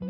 Good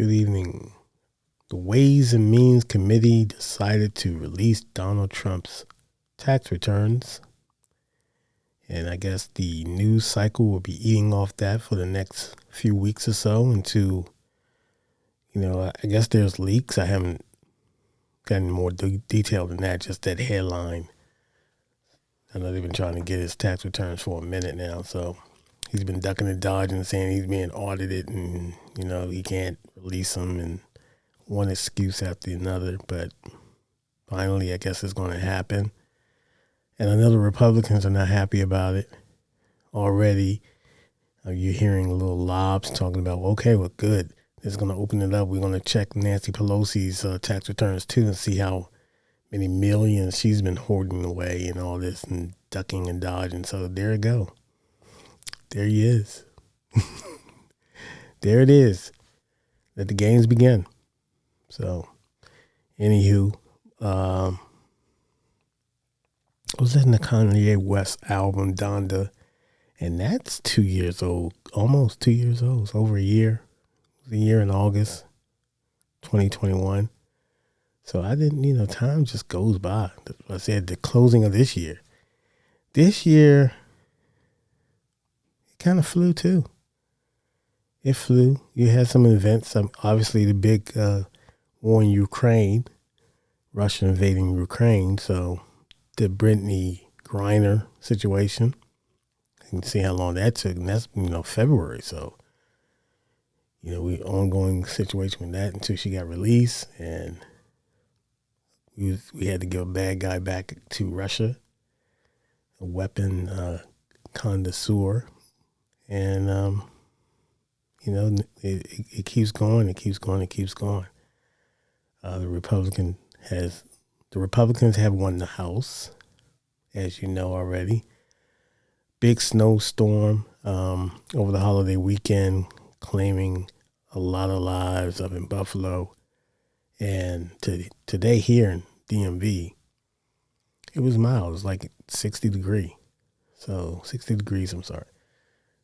evening. The Ways and Means Committee decided to release Donald Trump's tax returns. And I guess the news cycle will be eating off that for the next few weeks or so until, I guess there's leaks. I haven't gotten more detail than that, just that headline. I know they've been trying to get his tax returns for a minute now, so he's been ducking and dodging, saying he's being audited and, he can't release them and one excuse after another. But finally, I guess it's going to happen. And I know the Republicans are not happy about it already. You're hearing little lobs talking about, okay, well, good. It's going to open it up. We're going to check Nancy Pelosi's tax returns, too, and see how many millions she's been hoarding away and all this and ducking and dodging. So there you go. There he is. There it is. Let the games begin. So, anywho, I was listening to Kanye West album, Donda, and that's 2 years old, almost 2 years old. It's over a year. It was a year in August 2021. So I didn't, time just goes by. I said the closing of this year. This year, it kind of flew too. It flew. You had some events. Obviously, the big war in Ukraine, Russia invading Ukraine. So the Brittany Griner situation. You can see how long that took, and that's February. So we ongoing situation with that until she got released, and we had to give a bad guy back to Russia, a weapon connoisseur, and it keeps going, it keeps going, it keeps going. The Republicans have won the House, as you know already. Big snowstorm over the holiday weekend, claiming a lot of lives up in Buffalo. And today here in DMV, it was mild. It was like 60 degrees. So 60 degrees, I'm sorry.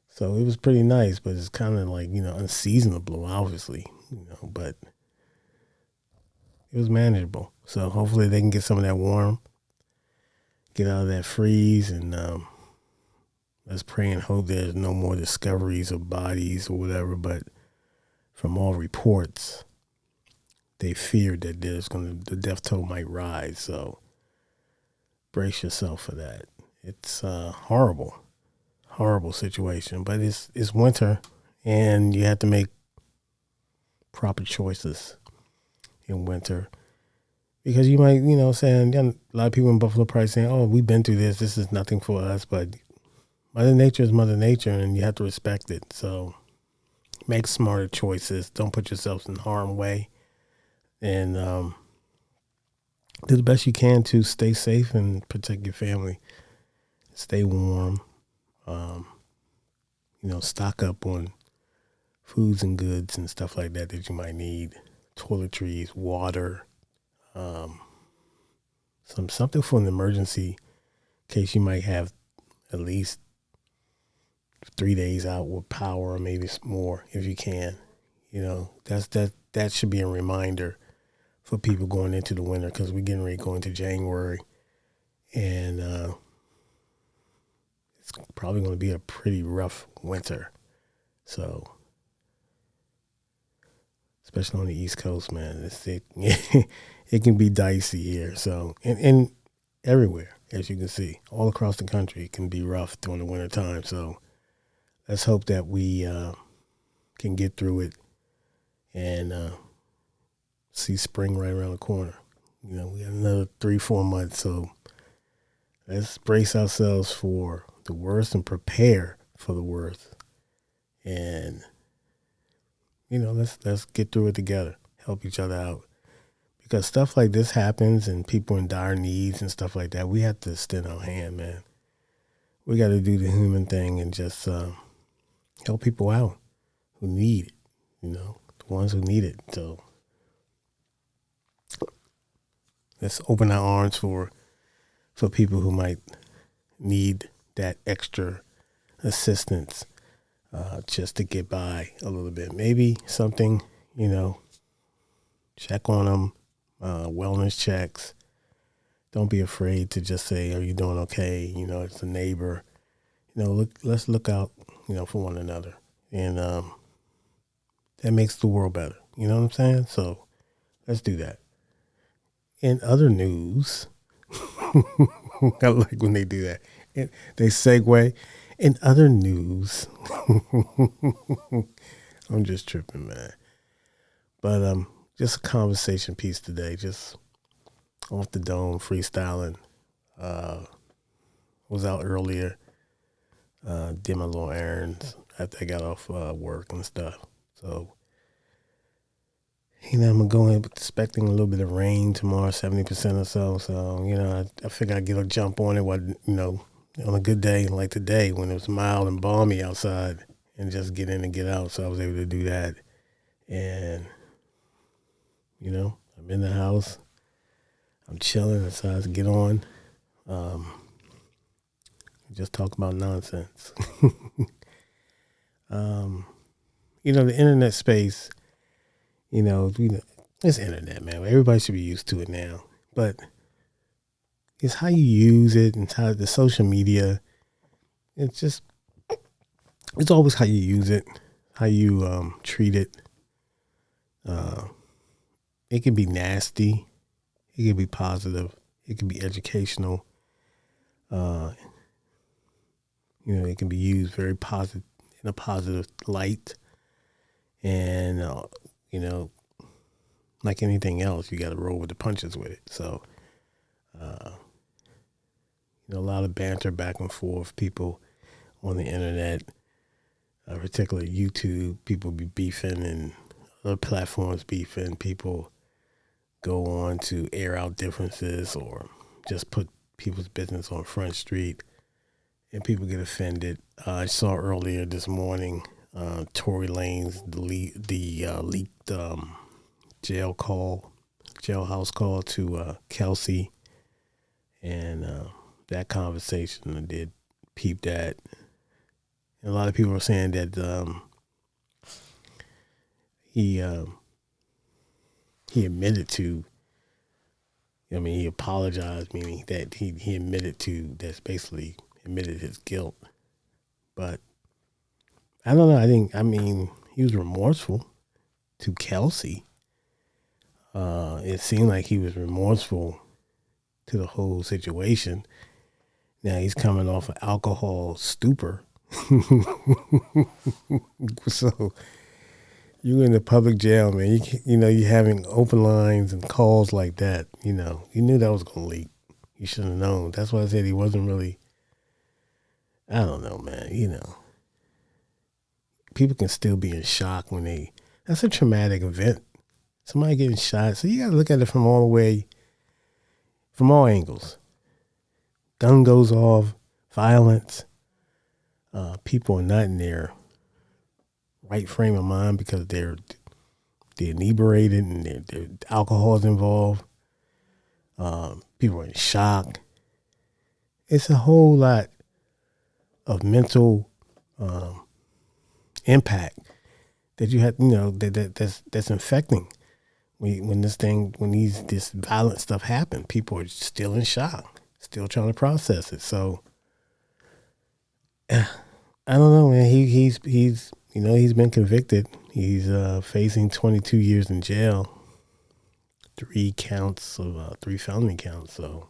So it was pretty nice, but it's kind of like, unseasonable, obviously, but it was manageable. So hopefully they can get some of that warm, get out of that freeze, and let's pray and hope there's no more discoveries of bodies or whatever. But from all reports, they feared that the death toll might rise. So brace yourself for that. It's horrible situation, but it's winter, and you have to make proper choices in winter, because you might, saying a lot of people in Buffalo probably saying, "Oh, we've been through this. This is nothing for us." But Mother Nature is Mother Nature, and you have to respect it. So make smarter choices. Don't put yourselves in harm's way, and do the best you can to stay safe and protect your family. Stay warm. Stock up on foods and goods and stuff like that you might need. Toiletries, water, something for an emergency in case you might have at least 3 days out with power, or maybe more if you can. That should be a reminder for people going into the winter, because we're getting ready to go into January, and it's probably going to be a pretty rough winter. So, especially on the East Coast, man, it can be dicey here. So, and everywhere, as you can see, all across the country, it can be rough during the winter time. So, let's hope that we can get through it and see spring right around the corner. We got another 3-4 months, so let's brace ourselves for the worst and prepare for the worst. And let's get through it together, help each other out, because stuff like this happens and people in dire needs and stuff like that. We have to extend our hand, man. We got to do the human thing and just help people out who need it. The ones who need it. So let's open our arms for people who might need that extra assistance just to get by a little bit. Maybe something, check on them, wellness checks. Don't be afraid to just say, "Are you doing okay?" It's a neighbor. Let's look out, for one another, and that makes the world better. You know what I'm saying? So let's do that. In other news, I like when they do that. They segue. In other news, I'm just tripping, man. But just a conversation piece today, just off the dome, freestyling. Was out earlier, did my little errands after I got off work and stuff. So, I'm going expecting a little bit of rain tomorrow, 70% or so. So, I figure I'd get a jump on it, on a good day like today when it was mild and balmy outside and just get in and get out. So I was able to do that. And, I'm in the house. I'm chilling. I decided to get on. Just talk about nonsense. The internet space, it's internet, man. Everybody should be used to it now. But it's how you use it and how the social media, it's always how you use it, how you treat it. It can be nasty. It can be positive. It can be educational. It can be used very positive in a positive light. And, like anything else, you got to roll with the punches with it. So, a lot of banter back and forth. People on the internet, particularly YouTube, people be beefing and other platforms beefing. People go on to air out differences or just put people's business on Front Street, and people get offended. I saw earlier this morning Tory Lanez leaked jailhouse call to Kelsey, and that conversation I did peep that. And a lot of people were saying that he admitted to. He apologized, meaning that he admitted to. That's basically admitted his guilt. But I don't know. He was remorseful to Kelsey. It seemed like he was remorseful to the whole situation. Now he's coming off an alcohol stupor. So you in the public jail, man. You're having open lines and calls like that. You knew that was going to leak. You should have known. That's why I said he wasn't really. I don't know, man. People can still be in shock when that's a traumatic event. Somebody getting shot. So you got to look at it from all angles. Gun goes off, violence. People are not in their right frame of mind because they're inebriated and their alcohol is involved. People are in shock. It's a whole lot of mental impact that you have, that's infecting. When this violent stuff happens, people are still in shock, still trying to process it. So I don't know, man. He's been convicted. He's facing 22 years in jail, 3 counts of 3 felony counts. So,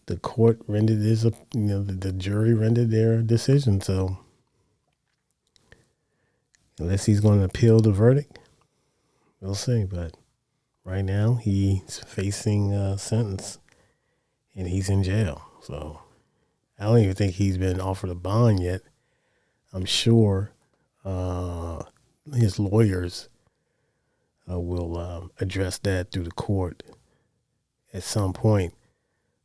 the court rendered the jury rendered their decision. So, unless he's going to appeal the verdict, we'll see. But right now, he's facing a sentence, and he's in jail. So, I don't even think he's been offered a bond yet. I'm sure his lawyers will address that through the court at some point.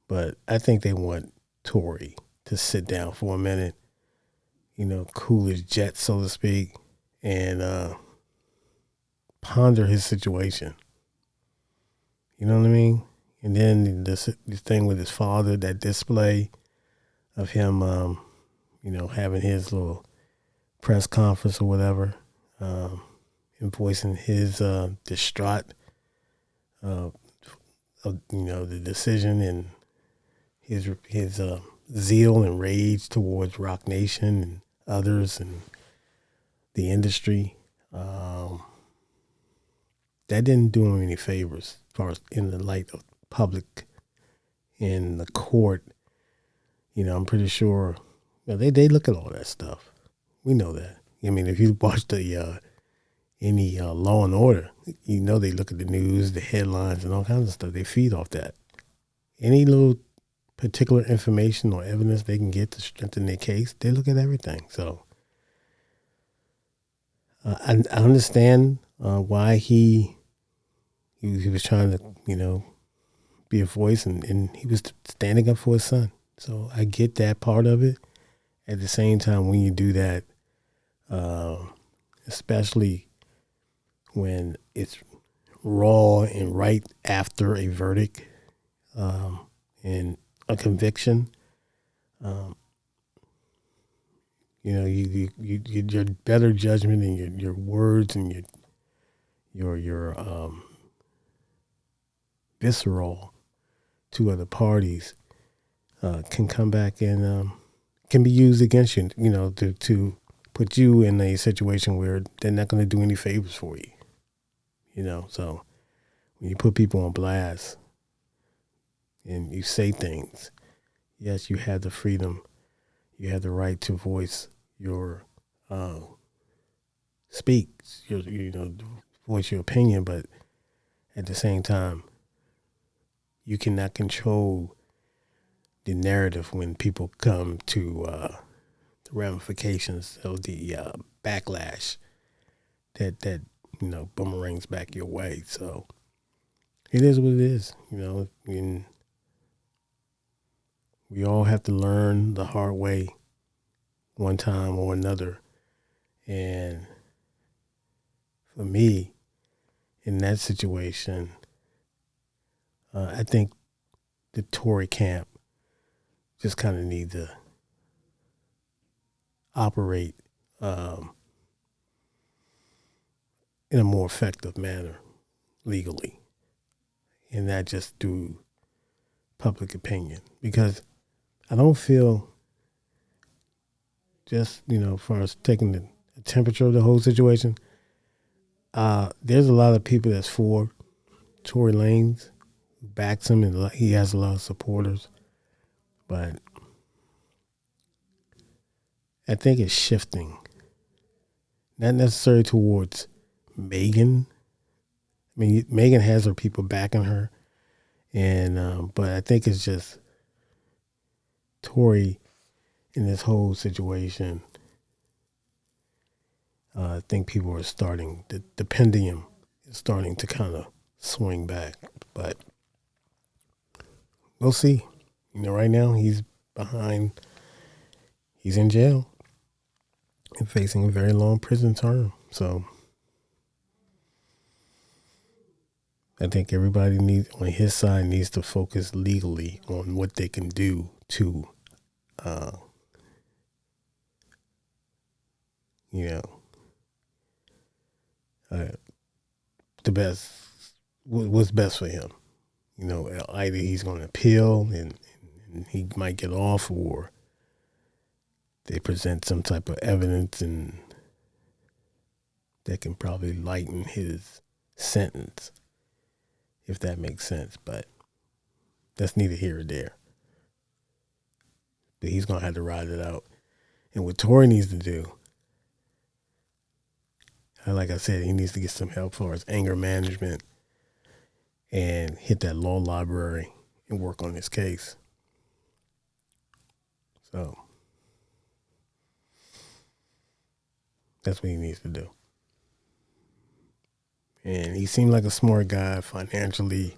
But I think they want Tory to sit down for a minute, cool his jets, so to speak, and ponder his situation. You know what I mean? And then this thing with his father, that display of him, having his little press conference or whatever, and voicing his distraught, the decision and his zeal and rage towards Rock Nation and others and the industry. That didn't do him any favors as far as in the light of public in the court. I'm pretty sure they look at all that stuff. We know that. I mean, if you watch any Law and Order, they look at the news, the headlines, and all kinds of stuff. They feed off that. Any little particular information or evidence they can get to strengthen their case, they look at everything. So I understand why he was trying to, be a voice, and he was standing up for his son. So I get that part of it. At the same time, when you do that, especially when it's raw and right after a verdict and a conviction, your better judgment and your words and your visceral to other parties can come back and can be used against you, to put you in a situation where they're not going to do any favors for you. So when you put people on blast and you say things, yes, you have the freedom, you have the right to voice your speak, voice your opinion, but at the same time, you cannot control the narrative when people come to the ramifications of the backlash that boomerangs back your way. So it is what it is. And we all have to learn the hard way one time or another. And for me, in that situation, I think the Tory camp just kind of need to operate in a more effective manner legally, and not just through public opinion. Because I don't feel, just as far as taking the temperature of the whole situation, there's a lot of people that's for Tory Lanez, who backs him, and he has a lot of supporters. But I think it's shifting, not necessarily towards Megan. I mean, Megan has her people backing her, and but I think it's just Tory in this whole situation. I think people are starting, the pendulum is starting to kind of swing back, but we'll see. Right now he's in jail and facing a very long prison term. So I think everybody on his side needs to focus legally on what they can do to, the best, what's best for him. Either he's going to appeal and he might get off, or they present some type of evidence and that can probably lighten his sentence, if that makes sense. But that's neither here or there. But he's going to have to ride it out. And what Tory needs to do, like I said, he needs to get some help for his anger management and hit that law library and work on this case. So that's what he needs to do. And he seemed like a smart guy financially.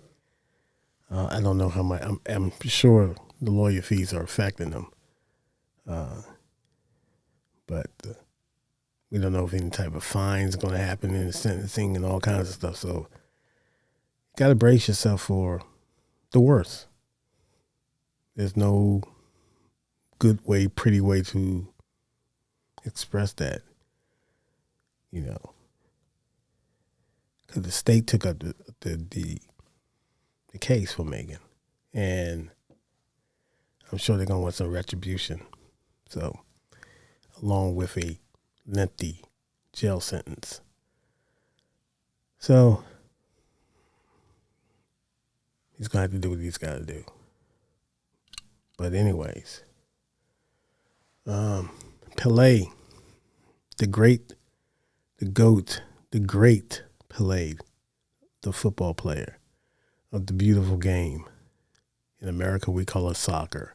I don't know how much. I'm sure the lawyer fees are affecting him. but we don't know if any type of fines going to happen in the sentencing and all kinds of stuff. So you got to brace yourself for the worst. There's no good way, pretty way to express that, because the state took up the case for Megan, and I'm sure they're going to want some retribution. So, along with a lengthy jail sentence. So, he's going to have to do what he's got to do. But anyways, Pelé, the great Pelé, the football player of the beautiful game. In America, we call it soccer.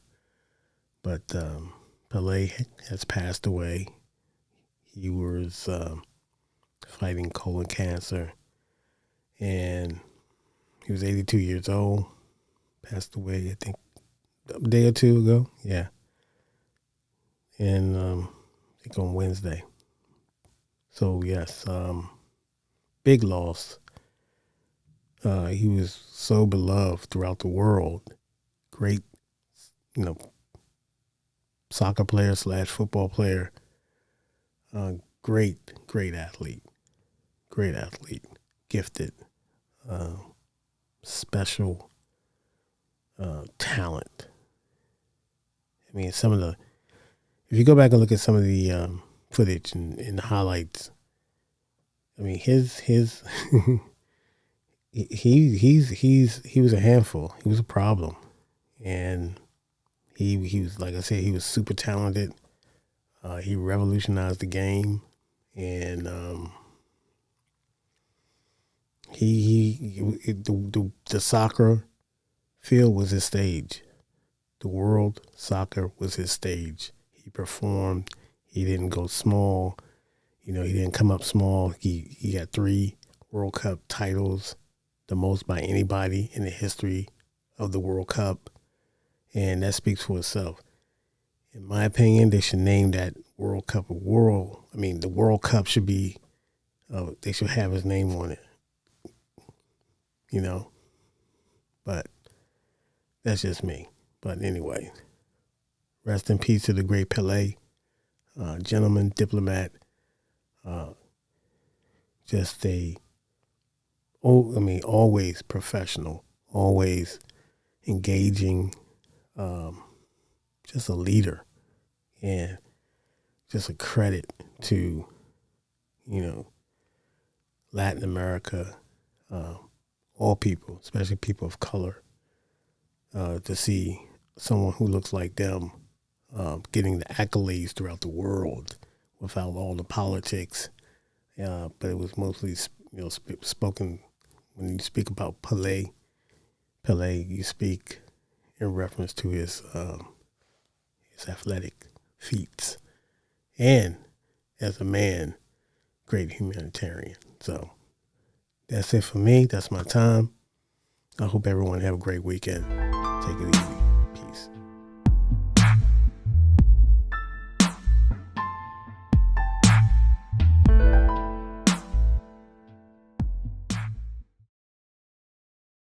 But Pelé has passed away. He was fighting colon cancer, and he was 82 years old. Passed away, I think, a day or two ago. Yeah. And I think on Wednesday. So, yes, big loss. He was so beloved throughout the world. Great, soccer player / football player. Great athlete. Great athlete. Gifted. Special talent. I mean, if you go back and look at some of the footage and the highlights, I mean, his he was a handful. He was a problem, and he was, like I said, he was super talented. He revolutionized the game, and the soccer field was his stage. The world soccer was his stage. He performed. He didn't go small. He didn't come up small. He had 3 World Cup titles, the most by anybody in the history of the World Cup. And that speaks for itself. In my opinion, they should name that World Cup the World Cup should be, they should have his name on it. But that's just me. But anyway, rest in peace to the great Pelé, gentleman, diplomat, always professional, always engaging, just a leader, and just a credit to, Latin America, all people, especially people of color, to see someone who looks like them getting the accolades throughout the world without all the politics. But it was mostly, spoken when you speak about Pelé, you speak in reference to his athletic feats, and as a man, great humanitarian. So that's it for me. That's my time. I hope everyone have a great weekend. Take it easy.